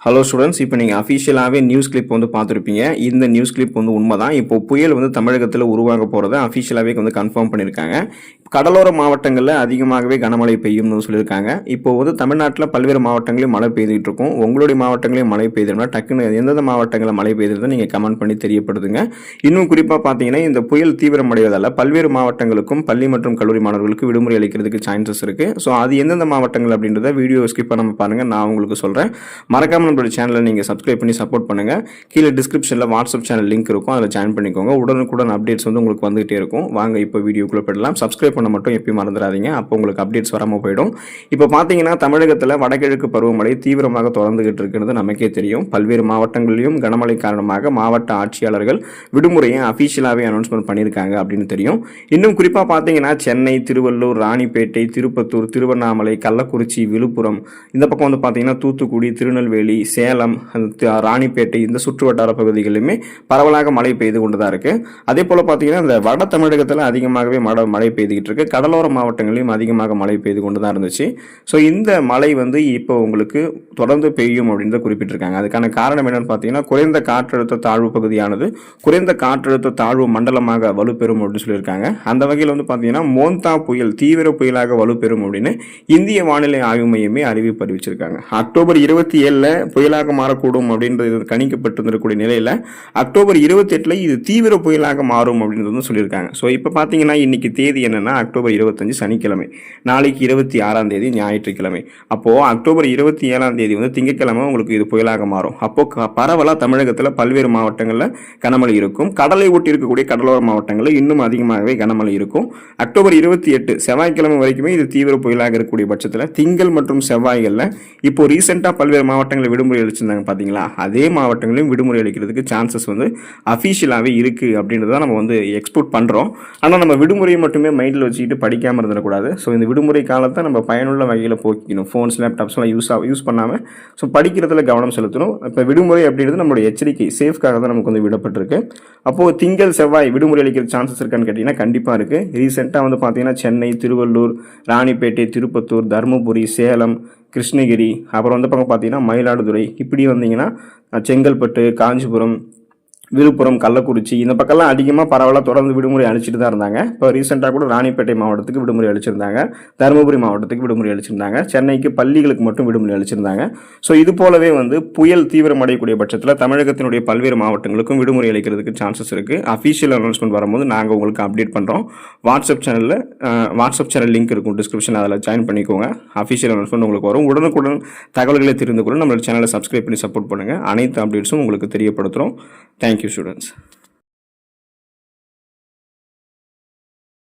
Hello students, இப்போ நீங்கள் அஃபிஷியலாகவே news clip வந்து பார்த்துருப்பீங்க. இந்த நியூஸ் கிளிப் வந்து உண்மை தான். இப்போ புயல் வந்து தமிழகத்தில் உருவாக போகிறத அஃபிஷியலாகவே வந்து கன்ஃபார்ம் பண்ணியிருக்காங்க. கடலோர மாவட்டங்களில் அதிகமாகவே கனமழை பெய்யும்னு சொல்லியிருக்காங்க. இப்போ வந்து தமிழ்நாட்டில் பல்வேறு மாவட்டங்களையும் மழை பெய்துட்டு இருக்கும். உங்களுடைய மாவட்டங்களையும் மழை பெய்துனா டக்குன்னு எந்தெந்த மாவட்டங்களில் மழை பெய்துறதை நீங்கள் கமெண்ட் பண்ணி தெரியப்படுதுங்க. இன்னும் குறிப்பாக பார்த்தீங்கன்னா, இந்த புயல் தீவிரமடைவதால் பல்வேறு மாவட்டங்களுக்கும் பள்ளி மற்றும் கல்லூரி மாணவர்களுக்கு விடுமுறை அளிக்கிறதுக்கு சான்சஸ் இருக்குது. ஸோ அது எந்தெந்த மாவட்டங்கள் அப்படின்றத வீடியோ ஸ்கிப் பண்ணாமல் பாருங்கள், நான் உங்களுக்கு சொல்கிறேன். மறக்காம நம்மளோட சேனலை நீங்கள் சப்ஸ்கிரைப் பண்ணி சப்போர்ட் பண்ணுங்கள். கீழே டிஸ்கிரிப்ஷனில் வாட்ஸ்அப் சேனல் லிங்க் இருக்கும், அதில் ஜாயின் பண்ணிக்கோங்க. உடனுக்குடன் அப்டேட்ஸ் வந்து உங்களுக்கு வந்துகிட்டே இருக்கும். வாங்க இப்போ வீடியோக்குள்ளே போயிடலாம். சப்ஸ்கிரைப் பண்ண மட்டும் எப்பயும் மறந்துடாதீங்க, அப்போ உங்களுக்கு அப்டேட்ஸ் வராமல் போயிடும். இப்போ பார்த்தீங்கன்னா, தமிழகத்தில் வடகிழக்கு பருவமழை தீவிரமாக தொடர்ந்துகிட்டு இருக்கிறது நமக்கே தெரியும். பல்வேறு மாவட்டங்களிலும் கனமழை காரணமாக மாவட்ட ஆட்சியாளர்கள் விடுமுறையை அஃபிஷியலாகவே அனௌன்ஸ்மெண்ட் பண்ணியிருக்காங்க அப்படின்னு தெரியும். இன்னும் குறிப்பாக பார்த்தீங்கன்னா, சென்னை, திருவள்ளூர், ராணிப்பேட்டை, திருப்பத்தூர், திருவண்ணாமலை, கள்ளக்குறிச்சி, விழுப்புரம், இந்த பக்கம் வந்து பார்த்தீங்கன்னா தூத்துக்குடி, திருநெல்வேலி, சேலம், ராணிப்பேட்டை, இந்த சுற்று வட்டார பகுதிகளிலுமே பரவலாக மழை பெய்து கொண்டு தான் இருக்கு. அதே போல பார்த்தீங்கன்னா, இந்த வட தமிழகத்தில் அதிகமாகவே மழை பெய்துகிட்டு இருக்கு. கடலோர மாவட்டங்களிலும் அதிகமாக மழை பெய்து கொண்டு தான் இருந்துச்சு. ஸோ இந்த மழை வந்து இப்போ உங்களுக்கு தொடர்ந்து பெய்யும் அப்படின்னு குறிப்பிட்டிருக்காங்க. அதுக்கான காரணம் என்னன்னு பார்த்தீங்கன்னா, குறைந்த காற்றழுத்த தாழ்வு பகுதியானது குறைந்த காற்றழுத்த தாழ்வு மண்டலமாக வலுப்பெறும் அப்படின்னு சொல்லியிருக்காங்க. அந்த வகையில் வந்து பார்த்தீங்கன்னா, மோந்தா புயல் தீவிர புயலாக வலுப்பெறும் அப்படின்னு இந்திய வானிலை ஆய்வு மையமே அறிவிப்பு அறிவிச்சிருக்காங்க. அக்டோபர் 27 புயலாக மாறக்கூடும் அப்படின்றது கணிக்கப்பட்டிருக்கக்கூடிய நிலையில் அக்டோபர் 28 இது தீவிர புயலாக மாறும் அப்படின்றது சொல்லியிருக்காங்க. ஸோ இப்போ பார்த்தீங்கன்னா, இன்னைக்கு தேதி என்னன்னா அக்டோபர் 25 சனிக்கிழமை, நாளைக்கு 26 ஞாயிற்றுக்கிழமை. அப்போது அக்டோபர் 27 வந்து திங்கட்கிழமை உங்களுக்கு இது புயலாக மாறும். அப்போது பரவலாக தமிழகத்தில் பல்வேறு மாவட்டங்களில் கனமழை இருக்கும். கடலை ஒட்டி இருக்கக்கூடிய கடலோர மாவட்டங்களில் இன்னும் அதிகமாகவே கனமழை இருக்கும். அக்டோபர் 28 செவ்வாய்க்கிழமை வரைக்குமே இது தீவிர புயலாக இருக்கக்கூடிய பட்சத்தில் திங்கள் மற்றும் செவ்வாய்களில் இப்போ ரீசெண்டாக பல்வேறு மாவட்டங்களில் விடுமுறை அளிச்சிருந்தாங்க பார்த்தீங்களா, அதே மாவட்டங்களையும் விடுமுறை அளிக்கிறதுக்கு சான்சஸ் வந்து அஃபிஷியலாகவே இருக்குது அப்படின்றத நம்ம வந்து எக்ஸ்போர்ட் பண்ணுறோம். ஆனால் நம்ம விடுமுறையை மட்டுமே மைண்டில் வச்சுக்கிட்டு படிக்காமல் இருந்துடக்கூடாது. ஸோ இந்த விடுமுறை காலத்தை நம்ம பயனுள்ள வகையில் போக்கிக்கணும். ஃபோன்ஸ், லேப்டாப்ஸ்லாம் யூஸ் பண்ணாமல் ஸோ படிக்கிறதுல கவனம் செலுத்தணும். இப்போ விடுமுறை அப்படின்றது நம்மளுடைய எச்சரிக்கை சேஃப்காக தான் நமக்கு வந்து விடப்பட்டிருக்கு. அப்போது திங்கள் செவ்வாய் விடுமுறை அளிக்கிற சான்சஸ் இருக்கான்னு கேட்டிங்கன்னா கண்டிப்பாக இருக்குது. ரீசெண்டாக வந்து பார்த்தீங்கன்னா, சென்னை, திருவள்ளூர், ராணிப்பேட்டை, திருப்பத்தூர், தருமபுரி, சேலம், கிருஷ்ணகிரி, அப்புறம் வந்து பக்கம் பார்த்தீங்கன்னா மயிலாடுதுறை, இப்படி வந்தீங்கன்னா செங்கல்பட்டு, காஞ்சிபுரம், விழுப்புரம், கள்ளக்குறிச்சி, இந்த பக்கம்லாம் அதிகமாக பரவலாக தொடர்ந்து விடுமுறை அளிச்சுட்டு தான் இருந்தாங்க. இப்போ ரீசெண்டாக கூட ராணிப்பேட்டை மாவட்டத்துக்கு விடுமுறை அளிச்சிருந்தாங்க, தருமபுரி மாவட்டத்துக்கு விடுமுறை அளிச்சிருந்தாங்க, சென்னைக்கு பள்ளிகளுக்கு மட்டும் விடுமுறை அளிச்சிருந்தாங்க. ஸோ இது போலவே வந்து புயல் தீவிரமடையக்கூடிய பட்சத்தில் தமிழகத்தினுடைய பல்வேறு மாவட்டங்களுக்கும் விடுமுறை அளிக்கிறதுக்கு சான்சஸ் இருக்குது. அஃபிஷியல் அனௌன்ஸ்மெண்ட் வரும்போது நாங்கள் உங்களுக்கு அப்டேட் பண்ணுறோம். வாட்ஸ்அப் சேனல் லிங்க் இருக்கும் டிஸ்கிரிப்ஷன், அதில் ஜாயின் பண்ணிக்கோங்க. அஃபிஷியல் அனௌன்ஸ்மெண்ட் உங்களுக்கு வரும். உடனுக்குடன் தகவல்களை தெரிந்து கொள்ள நம்மளோட சேனலை சப்ஸ்கிரைப் பண்ணி சப்போர்ட் பண்ணுங்கள். அனைத்து அப்டேட்ஸும் உங்களுக்கு தெரியப்படுத்துகிறோம். Thank you, students.